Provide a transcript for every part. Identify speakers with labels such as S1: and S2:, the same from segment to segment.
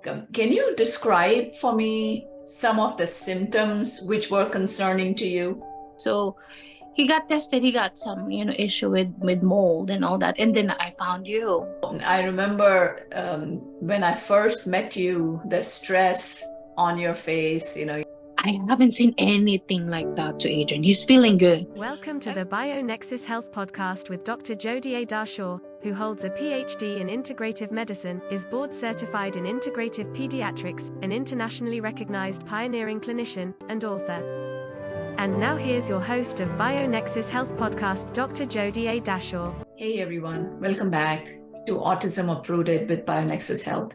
S1: Can you describe for me some of the symptoms which were concerning to you?
S2: So he got tested. He got some, issue with mold and all that. And then I found you.
S1: I remember when I first met you, the stress on your face,
S2: I haven't seen anything like that to Adrian. He's feeling good.
S3: Welcome to the BioNexus Health Podcast with Dr. Jodie Darshaw, who holds a PhD in integrative medicine, is board certified in integrative pediatrics, an internationally recognized pioneering clinician, and author. And now here's your host of BioNexus Health Podcast, Dr. Jodie Darshaw.
S1: Hey everyone, welcome back to Autism Uprooted with BioNexus Health.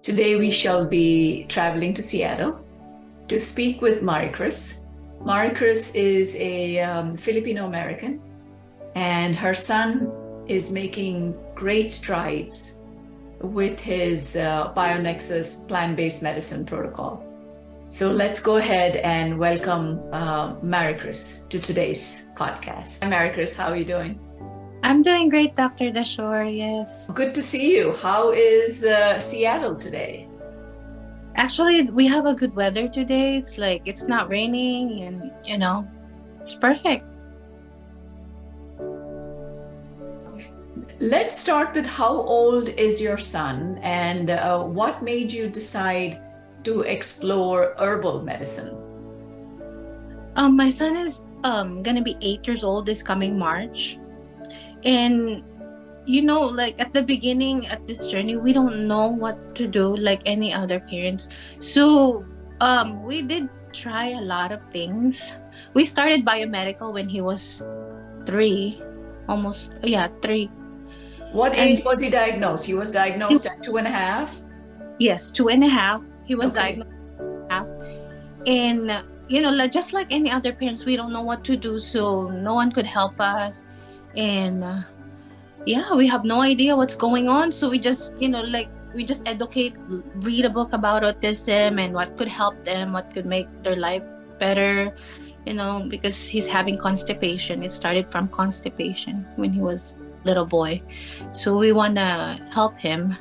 S1: Today we shall be traveling to Seattle to speak with Maricruz. Maricruz is a Filipino-American, and her son is making great strides with his BioNexus plant-based medicine protocol. So let's go ahead and welcome Maricruz to today's podcast. Hi Maricruz, how are you doing?
S2: I'm doing great, Dr. Darshaw, yes.
S1: Good to see you. How is Seattle today?
S2: Actually, we have a good weather today. It's not raining and, it's perfect.
S1: Let's start with how old is your son and what made you decide to explore herbal medicine?
S2: My son is gonna be 8 years old this coming March. And at the beginning at this journey, we don't know what to do like any other parents. So we did try a lot of things. We started biomedical when he was 3. 3.
S1: What age was he diagnosed? He was diagnosed at 2.5?
S2: Yes, 2.5. He was
S1: Okay.
S2: diagnosed at 2.5. And just like any other parents, we don't know what to do, so no one could help us. And we have no idea what's going on, so we just we just educate, read a book about autism and what could help them, what could make their life better, because he's having constipation. It started from constipation when he was little boy, so we want to help him.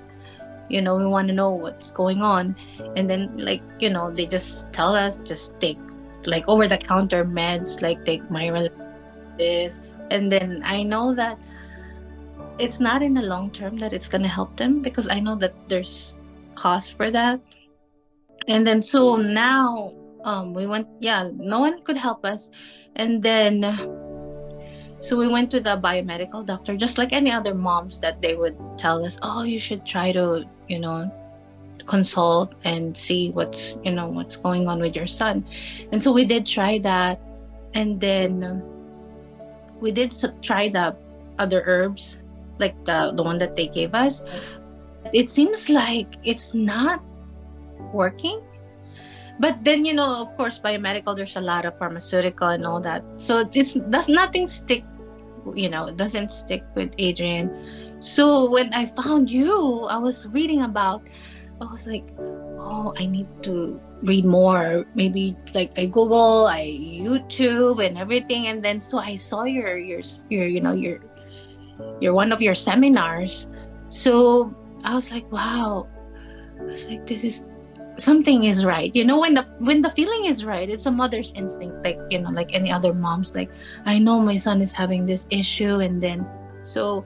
S2: We want to know what's going on. And then they just tell us just take over the counter meds, take this. And then I know that it's not in the long term that it's going to help them, because I know that there's cost for that. And then so now we went, no one could help us. And then so we went to the biomedical doctor, just like any other moms, that they would tell us, oh, you should try to consult and see what's going on with your son. And so we did try that. And then we did try the other herbs, like the one that they gave us.
S1: Yes.
S2: It seems like it's not working. But then, of course, biomedical, there's a lot of pharmaceutical and all that. So nothing stick, it doesn't stick with Adrian. So when I found you, I was reading about, I was like, oh, I need to read more. Maybe I Google, I YouTube and everything. And then so I saw your one of your seminars. So I was like, wow. I was like, this is something is right. When the feeling is right, it's a mother's instinct, like any other moms. I know my son is having this issue. And then so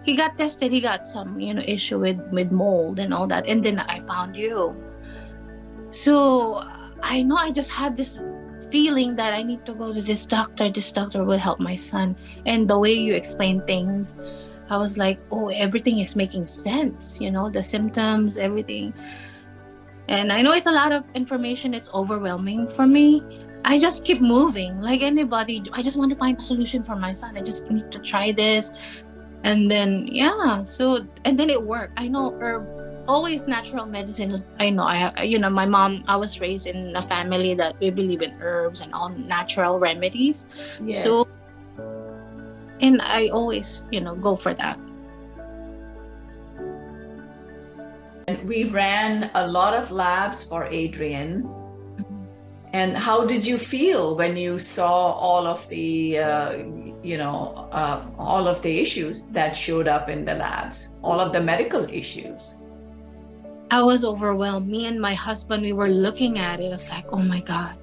S2: he got tested. He got some issue with mold and all that. And then I found you. So I know I just had this feeling that I need to go to this doctor. This doctor will help my son. And the way you explain things, I was like, oh, everything is making sense. The symptoms, everything. And I know it's a lot of information. It's overwhelming for me. I just keep moving like anybody. I just want to find a solution for my son. I just need to try this. And then, and then it worked. I know always natural medicine. I know my mom, I was raised in a family that we believe in herbs and all natural remedies.
S1: Yes.
S2: So, and I always, go for that.
S1: And we ran a lot of labs for Adrian.
S2: Mhm.
S1: And how did you feel when you saw all of the, all of the issues that showed up in the labs, all of the medical issues?
S2: I was overwhelmed. Me and my husband, we were looking at it. It's like, oh my God.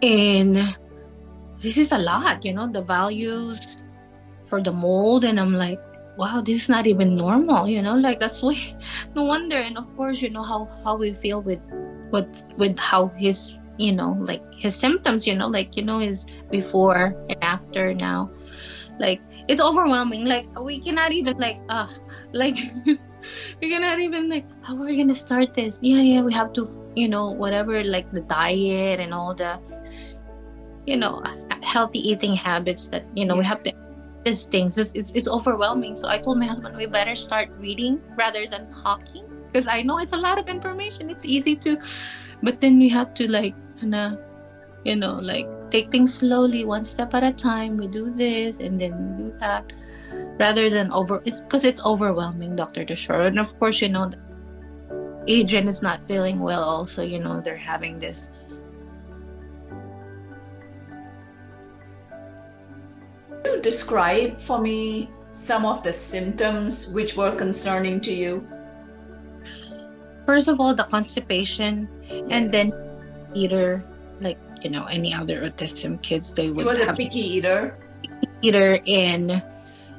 S2: And this is a lot, the values for the mold. And I'm like, wow, this is not even normal, like that's why, no wonder. And of course, how we feel with how his, like his symptoms, his before and after now. Like, it's overwhelming. Like, we cannot even like we cannot even like, how are we gonna start this? Yeah, we have to, whatever, like the diet and all the, healthy eating habits that, we have to, these things. It's overwhelming. So I told my husband, we better start reading rather than talking, because I know it's a lot of information. It's easy to, but then we have to like like take things slowly, one step at a time. We do this and then do that, rather than it's because it's overwhelming, Dr. Dashore. And of course, Adrian is not feeling well also. They're having this.
S1: Can you describe for me some of the symptoms which were concerning to you?
S2: First of all, the constipation, and then eater, like any other autism kids, they would.
S1: He was a picky eater.
S2: And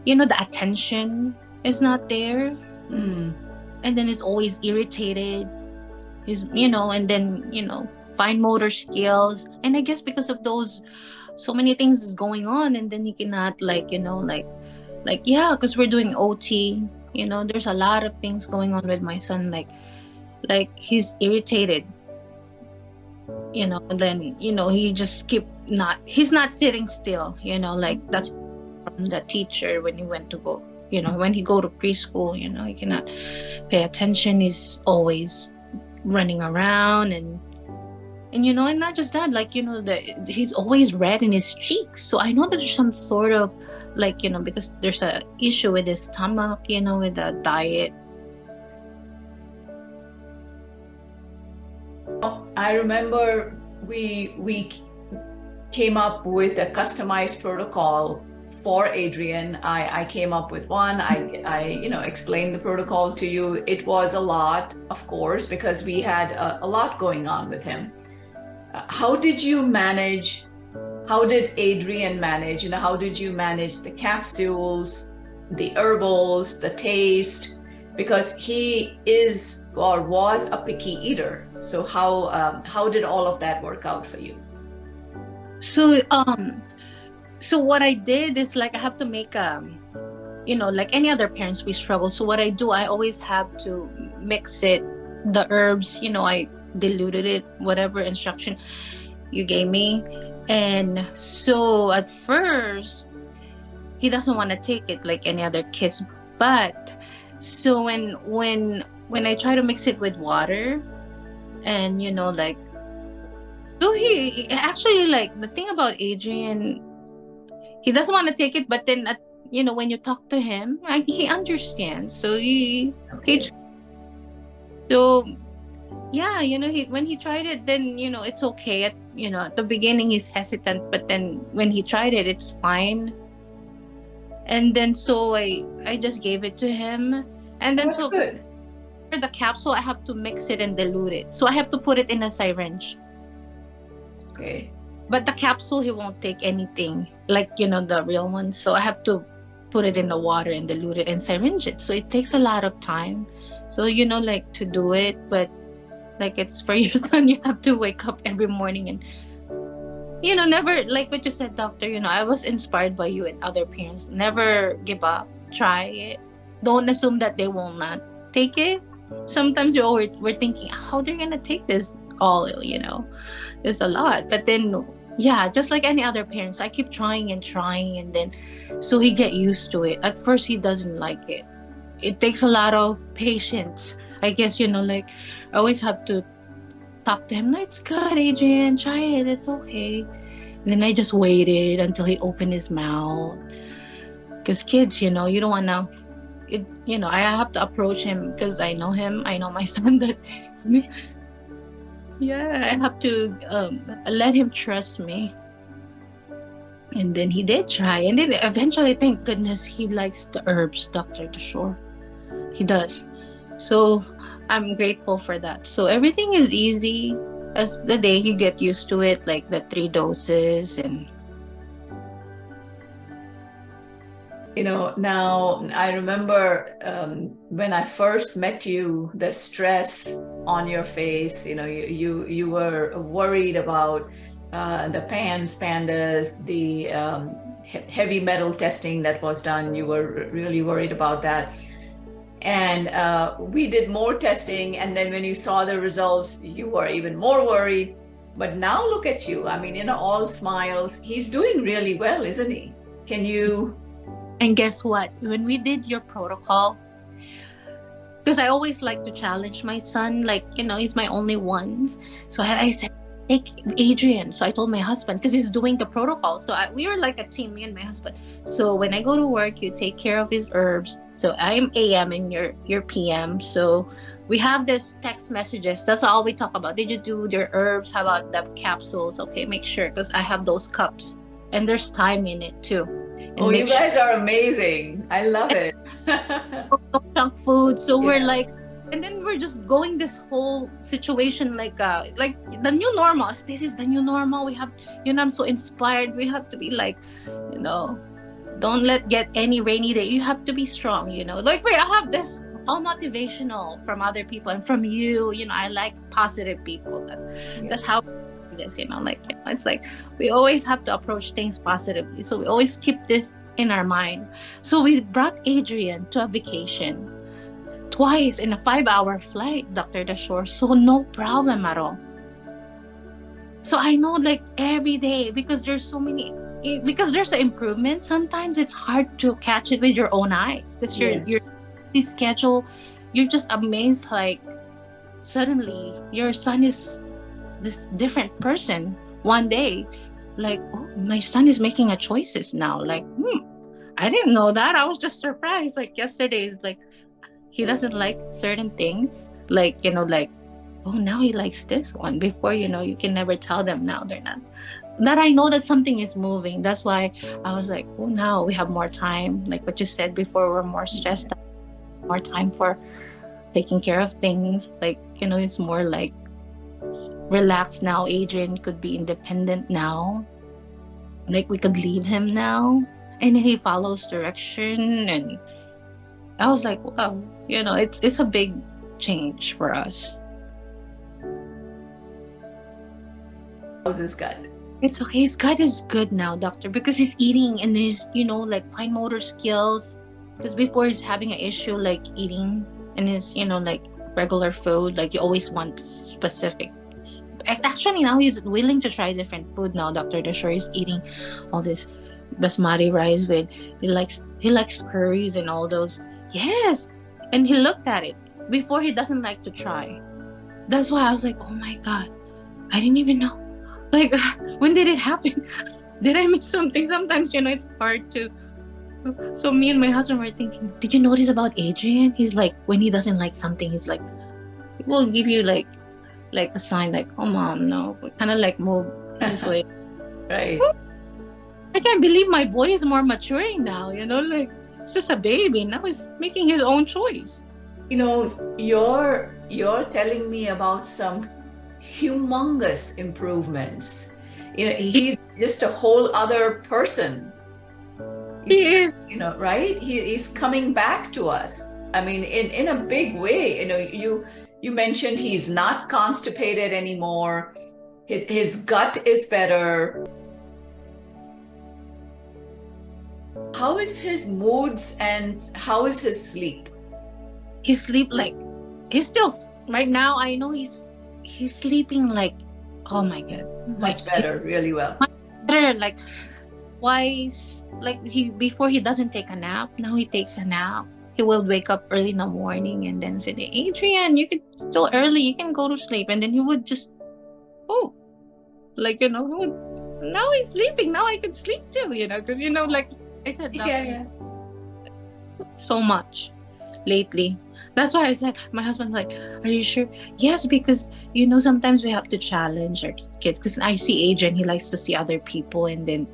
S2: the attention is not there, and then it's always irritated. And then fine motor skills, and I guess because of those, so many things is going on, and then he cannot because we're doing OT. There's a lot of things going on with my son, like he's irritated, and then he just he's not sitting still, like that's from the teacher when he went to go, when he go to preschool, he cannot pay attention. He's always running around, and and not just that, he's always red in his cheeks. So I know that there's some sort of because there's a issue with his stomach, with the diet.
S1: I remember we came up with a customized protocol for Adrian. I came up with one. I explained the protocol to you. It was a lot, of course, because we had a lot going on with him. How did you manage? How did Adrian manage? How did you manage the capsules, the herbals, the taste? Because he is or was a picky eater. So how did all of that work out for you?
S2: So what I did is I have to make like any other parents, we struggle. So what I do, I always have to mix it, the herbs, I diluted it, whatever instruction you gave me. And so at first he doesn't want to take it like any other kids, but so when I try to mix it with water, and so he actually, the thing about Adrian, he doesn't want to take it, but then when you talk to him, he understands. So he so yeah, when he tried it, then it's okay. At the beginning he's hesitant, but then when he tried it, it's fine. And then so I just gave it to him, and then
S1: That's good.
S2: For the capsule, I have to mix it and dilute it. So I have to put it in a syringe.
S1: Okay.
S2: But the capsule, he won't take anything, the real one. So I have to put it in the water and dilute it and syringe it. So it takes a lot of time. So, to do it, but it's for your son, you have to wake up every morning and, never, like what you said, doctor, I was inspired by you and other parents. Never give up. Try it. Don't assume that they will not take it. Sometimes we're thinking, how they're going to take this all, there's a lot. But then, yeah, just like any other parents, I keep trying, and then so he get used to it. At first, he doesn't like it. It takes a lot of patience. I guess, I always have to talk to him. No, it's good, Adrian. Try it. It's okay. And then I just waited until he opened his mouth. Because kids, you don't want to, I have to approach him because I know him. I know my son that, yeah, I have to let him trust me. And then he did try. And then eventually, thank goodness, he likes the herbs, Dr. Dashore. He does. So I'm grateful for that. So everything is easy as the day he get used to it, like the 3 doses. And
S1: now I remember when I first met you, the stress on your face, you were worried about the pandas, the heavy metal testing that was done. You were really worried about that. And we did more testing. And then when you saw the results, you were even more worried. But now look at you. I mean, all smiles. He's doing really well, isn't he? Can you...
S2: And guess what? When we did your protocol, because I always like to challenge my son, like, he's my only one. So I said, take Adrian. So I told my husband, because he's doing the protocol. So we were like a team, me and my husband. So when I go to work, you take care of his herbs. So I'm AM and you're PM. So we have this text messages. That's all we talk about. Did you do their herbs? How about the capsules? Okay, make sure, because I have those cups. And there's time in it too.
S1: Oh, you guys are amazing. I love it.
S2: No junk food. So we're like, and then we're just going this whole situation like the new normal. This is the new normal. We have, I'm so inspired. We have to be like, don't get any rainy day. You have to be strong, Like, wait, I have this all motivational from other people and from you. I like positive people. That's how this, it's like we always have to approach things positively. So we always keep this in our mind. So we brought Adrian to a vacation twice in a 5-hour flight, Dr. Dashore. So no problem at all. So I know, like, every day, because there's an improvement, sometimes it's hard to catch it with your own eyes, because your schedule, you're just amazed, like suddenly your son is this different person one day, like, oh, my son is making a choices now, like, I didn't know that. I was just surprised. Like yesterday, like, he doesn't like certain things, like, like, oh, now he likes this one. Before, you can never tell them. Now they're not. That I know that something is moving. That's why I was like, oh, now we have more time, like what you said before, we're more stressed, more time for taking care of things, like, it's more like relaxed now. Adrian could be independent now, like we could leave him now, and then he follows direction. And I was like, wow, it's a big change for us.
S1: How's his gut?
S2: It's okay. His gut is good now, doctor, because he's eating, and his like fine motor skills, because before he's having an issue like eating, and his like regular food, like you always want specific. Actually, now he's willing to try different food now, Dr. Dashore. He's eating all this basmati rice with, he likes curries and all those. Yes. And he looked at it. Before, he doesn't like to try. That's why I was like, oh my God, I didn't even know. Like, when did it happen? Did I miss something? Sometimes, it's hard to. So me and my husband were thinking, did you notice about Adrian? He's like, when he doesn't like something, he's like, we'll give you like a sign, like, oh mom, no, kind of like move this way.
S1: Right.
S2: I can't believe my boy is more maturing now, like, it's just a baby. Now he's making his own choice.
S1: You're telling me about some humongous improvements. He's just a whole other person.
S2: He is.
S1: Right? He's coming back to us. I mean, in a big way. You mentioned he's not constipated anymore. His gut is better. How is his moods and how is his sleep?
S2: His sleep, like, he's still, right now, I know he's sleeping like, oh my God.
S1: Much better, really well.
S2: Much better, like twice. Like, before he doesn't take a nap, now he takes a nap. He will wake up early in the morning and then say, Adrian, still early, you can go to sleep. And then he would just, like, now he's sleeping, now I can sleep too, because, like I said, so much lately. That's why I said, my husband's like, are you sure? Yes, because, sometimes we have to challenge our kids. Because I see Adrian, he likes to see other people, and then,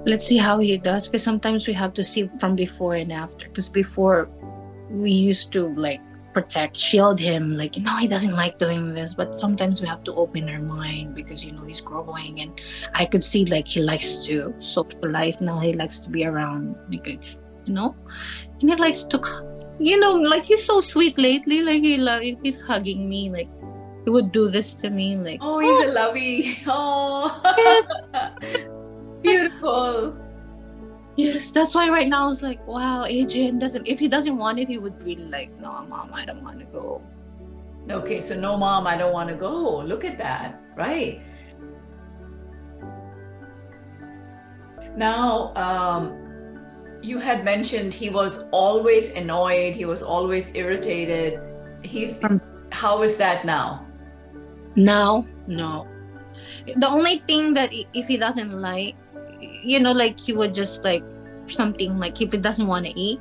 S2: let's see how he does. Because sometimes we have to see from before and after. Because before, we used to like protect, shield him, like, he doesn't like doing this, but sometimes we have to open our mind because he's growing, and I could see like he likes to socialize now. He likes to be around, like, and he likes to, like, he's so sweet lately. Like he's hugging me, like he would do this to me, like,
S1: oh, he's a lovey. Oh,
S2: yes.
S1: beautiful.
S2: Yes, that's why right now it's like, wow, Adrian if he doesn't want it, he would really like, no, Mom, I don't want to go.
S1: Okay, so no, Mom, I don't want to go. Look at that, right? Now, you had mentioned he was always annoyed. He was always irritated. How is that now?
S2: Now, no. The only thing that if he doesn't like, like he would just like something, like if he doesn't want to eat,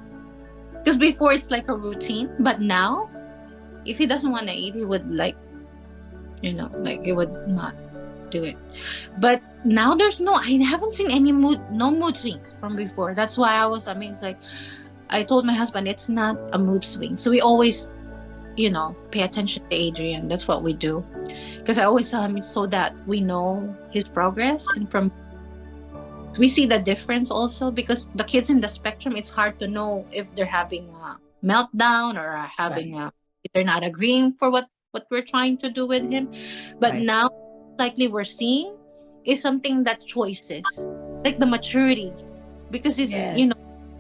S2: because before it's like a routine, but now if he doesn't want to eat, he would like, like he would not do it. But now I haven't seen no mood swings from before. That's why I was amazed. Like I told my husband, it's not a mood swing. So we always, pay attention to Adrian. That's what we do. Because I always tell him so that we know his progress, and we see the difference also, because the kids in the spectrum, it's hard to know if they're having a meltdown or having if they're not agreeing for what we're trying to do with him. But now, likely we're seeing is something that choices, like the maturity, because it's,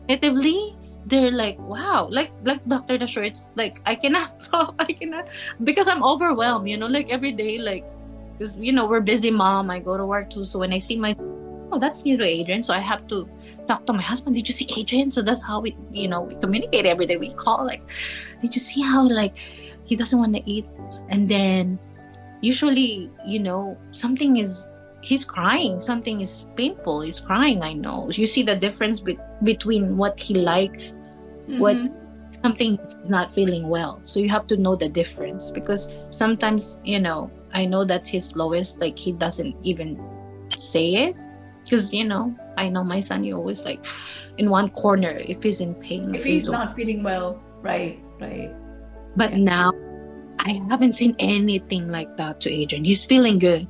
S2: natively, they're like, wow, like Dr. Dashore, it's like, I cannot talk, because I'm overwhelmed, like every day, like, because, we're busy mom, I go to work too. So when I see that's new to Adrian, so I have to talk to my husband. Did you see Adrian? So that's how we communicate every day. We call, like, did you see how, like, he doesn't want to eat? And then usually, he's crying. Something is painful. He's crying. I know. You see the difference between what he likes, what something is not feeling well. So you have to know the difference, because sometimes, I know that's his lowest. Like he doesn't even say it. Because, I know my son, he always like in one corner if he's in pain.
S1: If he's not feeling well. Right.
S2: But now, I haven't seen anything like that to Adrian. He's feeling good.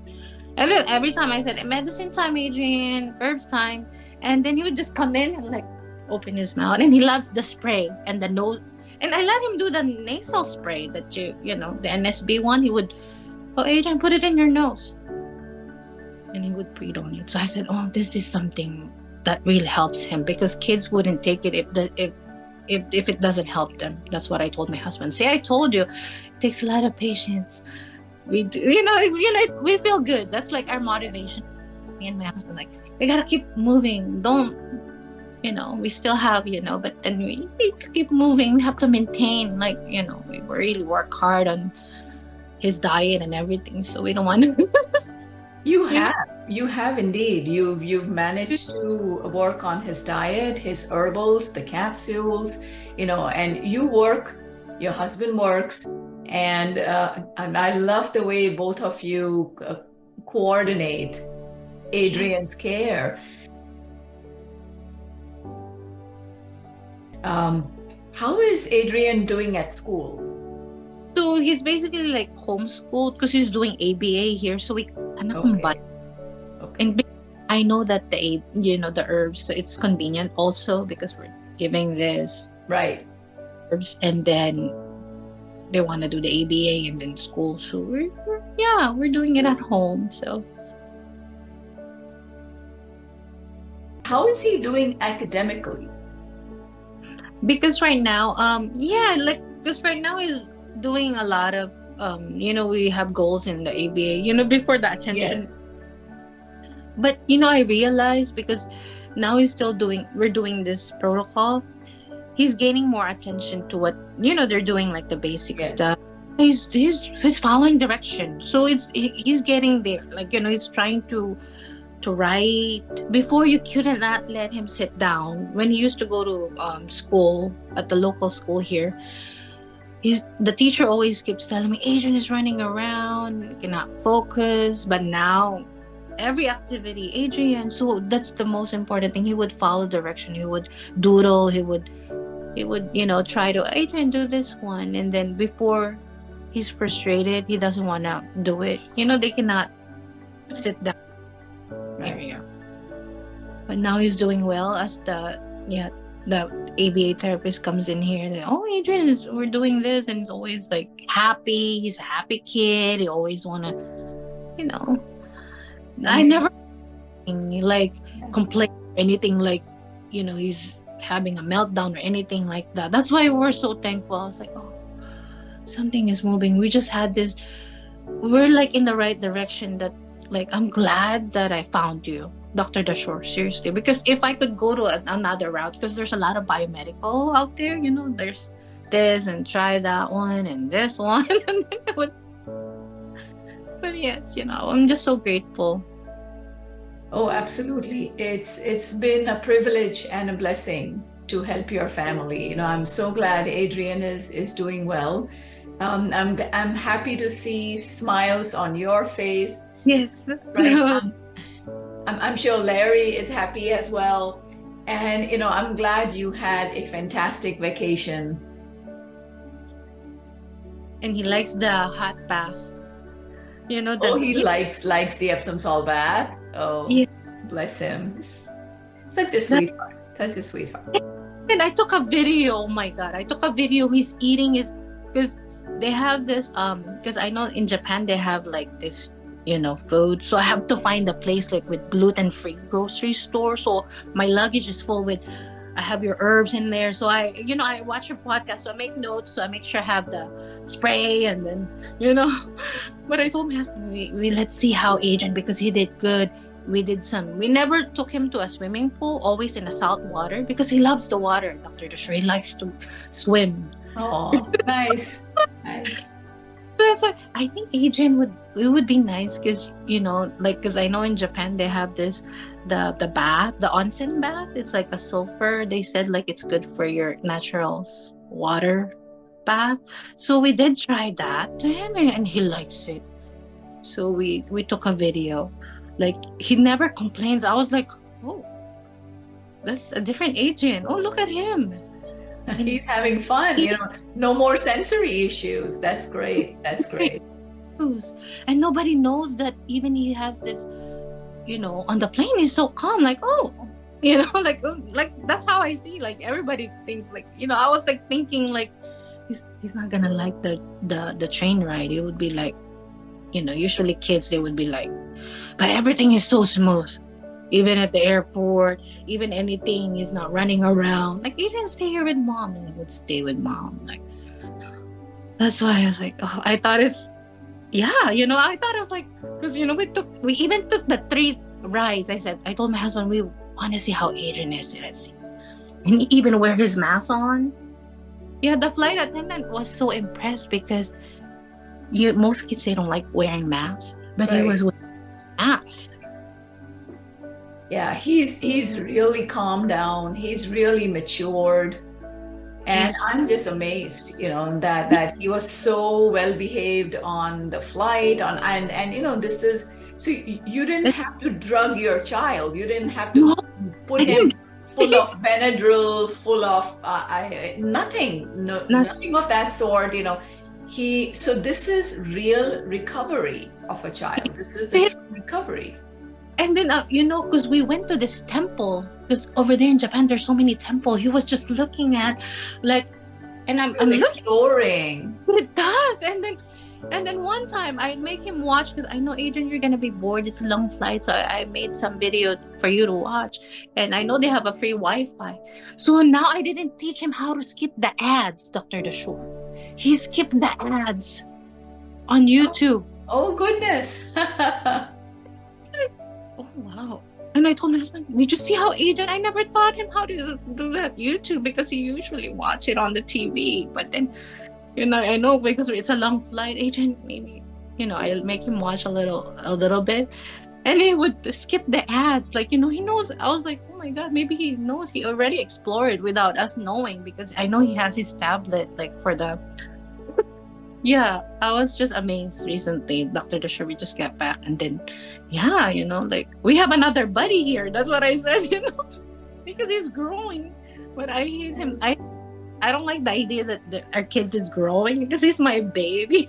S2: And then every time I said, medicine time, Adrian, herbs time. And then he would just come in and like open his mouth. And he loves the spray and the nose. And I let him do the nasal spray that the NSB one. He would, Adrian, put it in your nose. And he would breathe on it. So I said, this is something that really helps him, because kids wouldn't take it if it doesn't help them. That's what I told my husband. See, I told you, it takes a lot of patience. We do, we feel good. That's like our motivation. Me and my husband, like, we gotta keep moving. Don't, we still have, but then we need to keep moving. We have to maintain, like, we really work hard on his diet and everything. So we don't want to.
S1: You have indeed. You've managed to work on his diet, his herbals, the capsules, and you work, your husband works, and I love the way both of you coordinate Adrian's care. How is Adrian doing at school?
S2: So he's basically like homeschooled because he's doing ABA here. So we kind of combine. Okay. And I know that the herbs, so it's convenient also because we're giving this herbs, and then they want to do the ABA and then school. So we're doing it at home. So
S1: how is he doing academically?
S2: Because right now, because right now he's doing a lot of we have goals in the ABA, before the attention.
S1: Yes.
S2: But I realized, because now we're doing this protocol, he's gaining more attention to what they're doing, like the basic stuff. He's following direction, so he's getting there, like he's trying to write. Before, you could not let him sit down. When he used to go to school at the local school here, the teacher always keeps telling me, Adrian is running around, cannot focus. But now, every activity, Adrian, so that's the most important thing. He would follow direction. He would doodle. He would, he would, try to, Adrian, do this one. And then before he's frustrated, he doesn't want to do it. They cannot sit down area. But now he's doing well as the ABA therapist comes in here. And, Adrian, we're doing this. And he's always like happy. He's a happy kid. He always want to, I never like complain or anything like, he's having a meltdown or anything like that. That's why we're so thankful. I was like, something is moving. We just had this, we're like in the right direction. That like, I'm glad that I found you, Dr. Dashore, seriously. Because if I could go to another route, because there's a lot of biomedical out there, there's this and try that one and this one. But yes, I'm just so grateful.
S1: Oh, absolutely. It's been a privilege and a blessing to help your family. I'm so glad Adrian is doing well. I'm happy to see smiles on your face.
S2: Yes.
S1: Right. I'm sure Larry is happy as well. And, I'm glad you had a fantastic vacation.
S2: And he likes the hot bath. He
S1: likes the Epsom salt bath. Oh, yes. Bless him. Such a sweetheart. And
S2: I took a video. Oh my God. I took a video. He's eating because they have this, because I know in Japan they have like this, food. So I have to find a place like with gluten-free grocery store. So my luggage is full with, I have your herbs in there. So I watch your podcast. So I make notes. So I make sure I have the spray and then, But I told my husband, we let's see how Adrian, because he did good. We never took him to a swimming pool, always in the salt water, because he loves the water, Dr. Dashore. He likes to swim.
S1: Oh, nice.
S2: That's why I think Adrian would be nice, because because I know in Japan they have this the bath, the onsen bath. It's like a sulfur. They said like it's good for your natural water bath. So we did try that to him, and he likes it. So we took a video. Like, he never complains. I was like, oh, that's a different Adrian. Oh, look at him.
S1: He's having fun, no more sensory issues. That's great.
S2: And nobody knows that even he has this, on the plane, he's so calm. Like, like that's how I see, like, everybody thinks, like, I was like thinking like, he's not gonna like the train ride. It would be like, usually kids, they would be like, but everything is so smooth. Even at the airport, even anything, he's not running around. Like, Adrian, stay here with mom. And he would stay with mom. Like, that's why I was like, I thought it's, I thought it was like, because, we even took the 3 rides. I told my husband, we want to see how Adrian is. Let's see. And he even wear his mask on. Yeah, the flight attendant was so impressed because most kids, they don't like wearing masks. But right. He was wearing masks.
S1: Yeah, he's really calmed down. He's really matured. And yes. I'm just amazed, that he was so well behaved on the flight and this is, so you didn't have to drug your child. You didn't have to put him full of Benadryl, full of nothing of that sort, so this is real recovery of a child. This is the true recovery.
S2: And then, because we went to this temple, because over there in Japan, there's so many temples. He was just looking at, like, and I'm
S1: exploring.
S2: It does. And then one time I make him watch, because I know, Adrian, you're going to be bored. It's a long flight. So I made some video for you to watch. And I know they have a free Wi-Fi. So now I didn't teach him how to skip the ads, Dr. Dashore. He skipped the ads on YouTube.
S1: Oh goodness.
S2: Oh, wow. And I told my husband, did you see how Adrian, I never taught him how to do that YouTube, because he usually watch it on the TV. But then, I know because it's a long flight, Adrian, maybe, I'll make him watch a little bit. And he would skip the ads. Like, he knows. I was like, oh my God, maybe he knows. He already explored without us knowing, because I know he has his tablet, like, for the... Yeah, I was just amazed recently. Dr. Dashore, we just got back, and then, like, we have another buddy here. That's what I said, because he's growing. But I hate him. I don't like the idea that our kids is growing because he's my baby.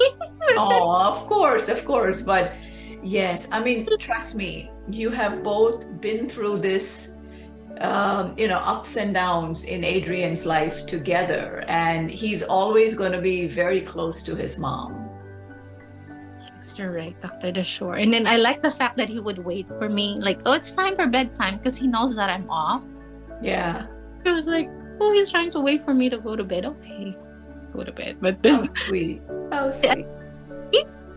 S1: Oh, of course. But yes, I mean, trust me, you have both been through this, ups and downs in Adrian's life together, and he's always going to be very close to his mom.
S2: You're right, Dr. Dashore. And then I like the fact that he would wait for me, like, oh, it's time for bedtime, because he knows that I'm off.
S1: Yeah.
S2: I was like, oh, he's trying to wait for me to go to bed. Okay, go to bed. But then,
S1: How sweet.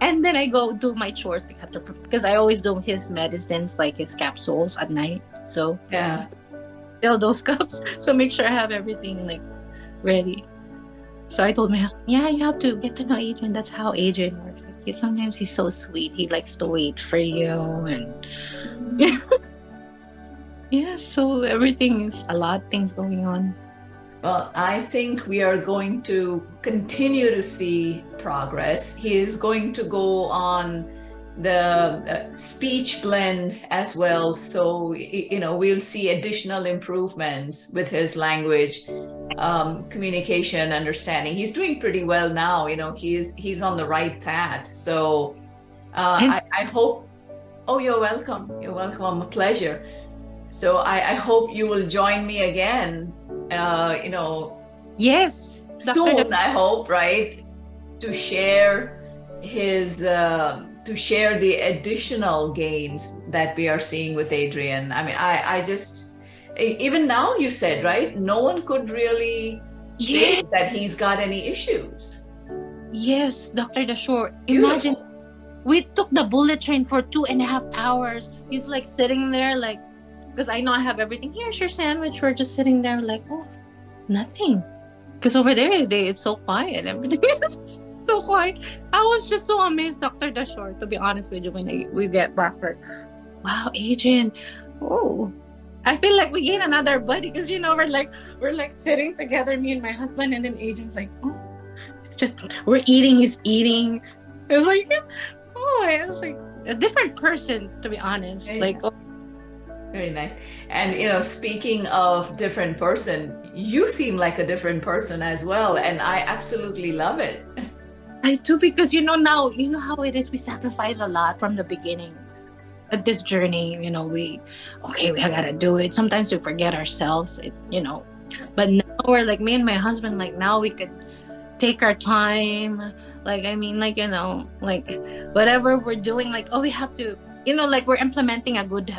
S2: and then I go do my chores because I always do his medicines, like his capsules at night. So
S1: Yeah.
S2: fill those cups. So make sure I have everything like ready. So I told my husband, yeah, you have to get to know Adrian. That's how Adrian works. Like, sometimes he's so sweet. He likes to wait for you. And yeah, so everything is a lot of things going on.
S1: Well, I think we are going to continue to see progress. He is going to go on the speech blend as well. So, we'll see additional improvements with his language, communication, understanding. He's doing pretty well now. He's on the right path. So I hope, oh, you're welcome. You're welcome. A pleasure. So I hope you will join me again,
S2: Yes.
S1: soon, I hope, right? To share to share the additional gains that we are seeing with Adrian. I mean, I just, even now you said, right? No one could really say that he's got any issues.
S2: Yes, Dr. Dashore. Imagine we took the bullet train for 2.5 hours. He's like sitting there like, because I know I have everything. Here's your sandwich. We're just sitting there like, oh, nothing. Because over there, it's so quiet. Everything is so quiet. I was just so amazed, Dr. Dashore, to be honest with you, when we get back. Wow, Adrian. Oh, I feel like we gained another buddy because, we're like sitting together, me and my husband. And then Adrian's like, oh, it's just, we're eating, he's eating. It's like, oh, I was like a different person, to be honest.
S1: Very nice. And, speaking of different person, you seem like a different person as well. And I absolutely love it.
S2: I do, because, now, how it is. We sacrifice a lot from the beginnings at this journey. We gotta do it. Sometimes we forget ourselves, but now we're like, me and my husband, like now we could take our time. Like, I mean, like, whatever we're doing, like, we have to, like we're implementing a good,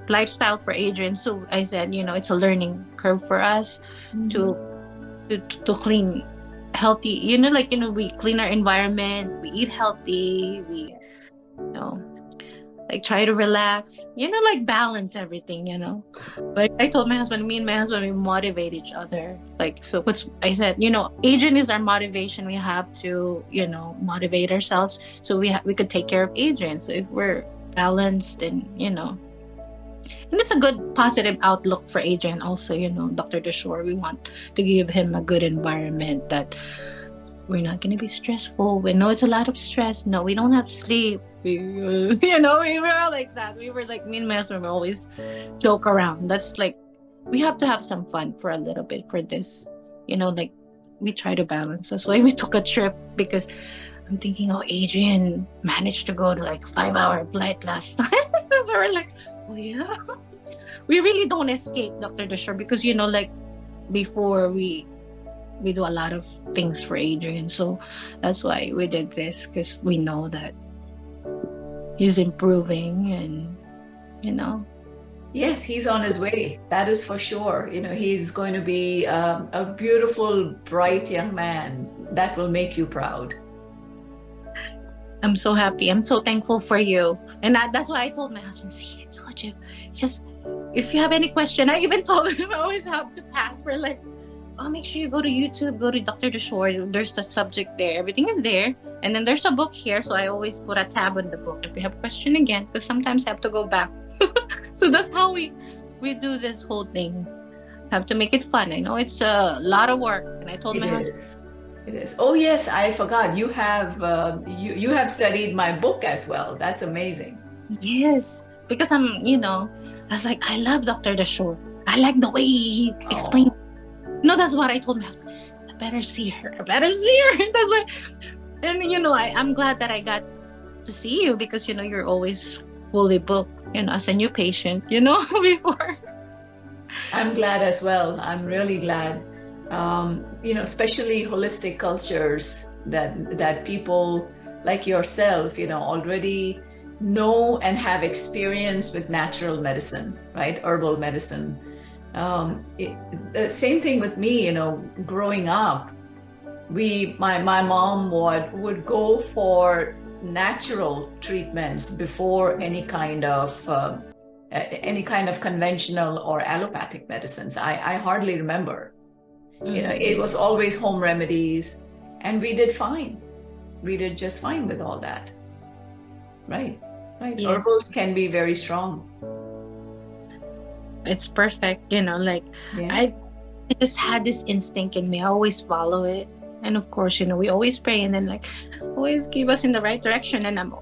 S2: lifestyle for Adrian. So I said, it's a learning curve for us to clean healthy, we clean our environment, we eat healthy, we, like try to relax, like balance everything, Like I told my husband, me and my husband, we motivate each other. Like, so I said, Adrian is our motivation. We have to, motivate ourselves so we could take care of Adrian. So if we're balanced and, and it's a good positive outlook for Adrian also, Dr. Dashore, we want to give him a good environment that we're not going to be stressful. We know it's a lot of stress. No, we don't have sleep. We were like that. We were like, me and my husband were always joke around. That's like, we have to have some fun for a little bit for this, like we try to balance. That's why we took a trip, because I'm thinking, Adrian managed to go to like 5-hour flight last time. So we're like, oh yeah. We really don't escape, Dr. Dashore, because, like before we do a lot of things for Adrian. So that's why we did this, because we know that he's improving and,
S1: Yes, he's on his way. That is for sure. He's going to be a beautiful, bright young man that will make you proud.
S2: I'm so happy. I'm so thankful for you. And that's why I told my husband, see, I told you, just if you have any question, I even told him I always have to pass for like, make sure you go to YouTube, go to Dr. Dashore. There's the subject there. Everything is there. And then there's a book here. So I always put a tab on the book if you have a question again, because sometimes I have to go back. So that's how we do this whole thing. Have to make it fun. I know it's a lot of work. And I told my husband.
S1: It is. Oh yes, I forgot. You have you have studied my book as well. That's amazing.
S2: Yes, because I was like, I love Dr. Dashore. I like the way he explains. No, that's what I told my husband. I better see her. That's why. And I'm glad that I got to see you because you're always fully booked. As a new patient. Before.
S1: I'm glad as well. I'm really glad. Especially holistic cultures that people like yourself, already know and have experience with natural medicine, right? Herbal medicine. The same thing with me, growing up, my mom would go for natural treatments before any kind of conventional or allopathic medicines. I hardly remember. It was always home remedies, and we did fine. We did just fine with all that. Right. Yeah. Herbals can be very strong.
S2: It's perfect,
S1: Yes.
S2: I just had this instinct in me. I always follow it. And of course, we always pray and then always keep us in the right direction. And I'm,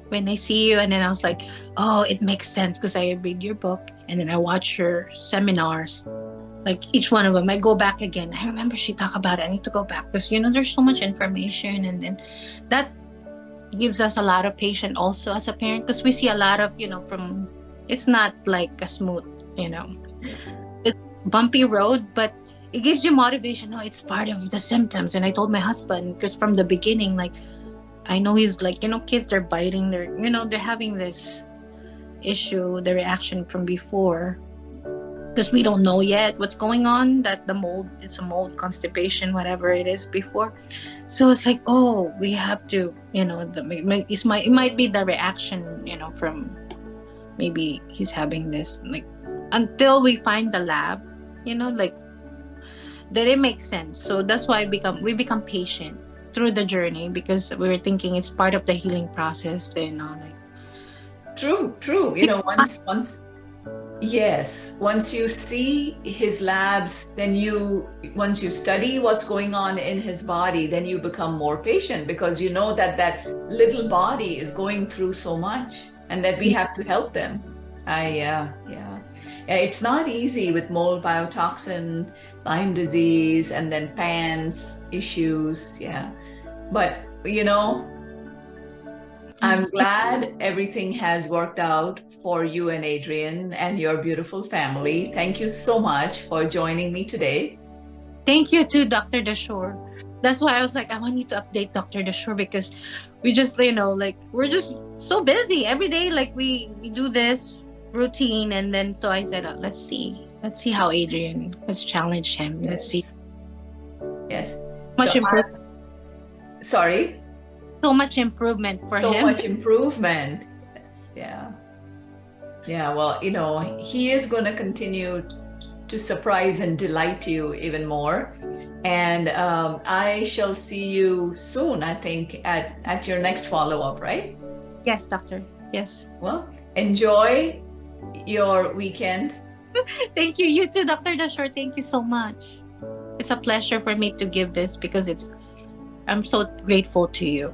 S2: when I see you and then I was like, oh, it makes sense because I read your book and then I watch your seminars. Each one of them, I go back again. I remember she talked about it. I need to go back because, there's so much information. And then that gives us a lot of patience also as a parent because we see a lot of, it's not like a smooth, it's bumpy road, but it gives you motivation. No, it's part of the symptoms. And I told my husband, because from the beginning, I know he's kids, they're biting, they're having this issue, the reaction from before. Because we don't know yet what's going on, that it's a mold, constipation, whatever it is before. So it's we have to, it might be the reaction, from maybe he's having this, until we find the lab, that it makes sense. So that's why we become patient through the journey because we were thinking it's part of the healing process.
S1: True. Once you see his labs, then once you study what's going on in his body, then you become more patient because you know that little body is going through so much and that we have to help them. It's not easy with mold, biotoxin, Lyme disease, and then PANS issues. Yeah. But, I'm glad everything has worked out for you and Adrian and your beautiful family. Thank you so much for joining me today.
S2: Thank you to Dr. Dashore. That's why I was I want you to update Dr. Dashore because we just, we're just so busy every day. We do this routine. And then, so I said, let's see how Adrian, let's challenge him.
S1: Yes.
S2: Let's see.
S1: Yes.
S2: Much improvement.
S1: Sorry?
S2: So much improvement for him.
S1: So much improvement. Yes. Yeah. Yeah. Well, he is going to continue to surprise and delight you even more. And I shall see you soon, I think, at your next follow-up, right?
S2: Yes, doctor. Yes.
S1: Well, enjoy your weekend.
S2: Thank you. You too, Dr. Dashore. Thank you so much. It's a pleasure for me to give this because I'm so grateful to you.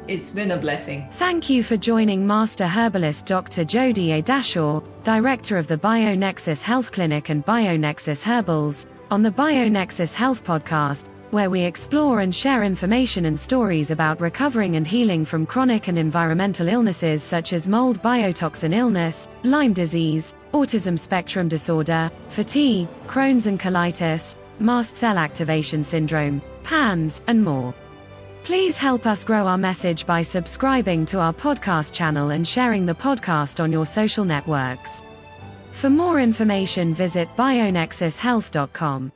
S1: It's been a blessing.
S3: Thank you for joining Master Herbalist Dr. Jody A. Dashore, Director of the BioNexus Health Clinic and BioNexus Herbals, on the BioNexus Health Podcast, where we explore and share information and stories about recovering and healing from chronic and environmental illnesses such as mold, biotoxin illness, Lyme disease, autism spectrum disorder, fatigue, Crohn's and colitis, mast cell activation syndrome, PANS, and more. Please help us grow our message by subscribing to our podcast channel and sharing the podcast on your social networks. For more information, visit BioNexushealth.com.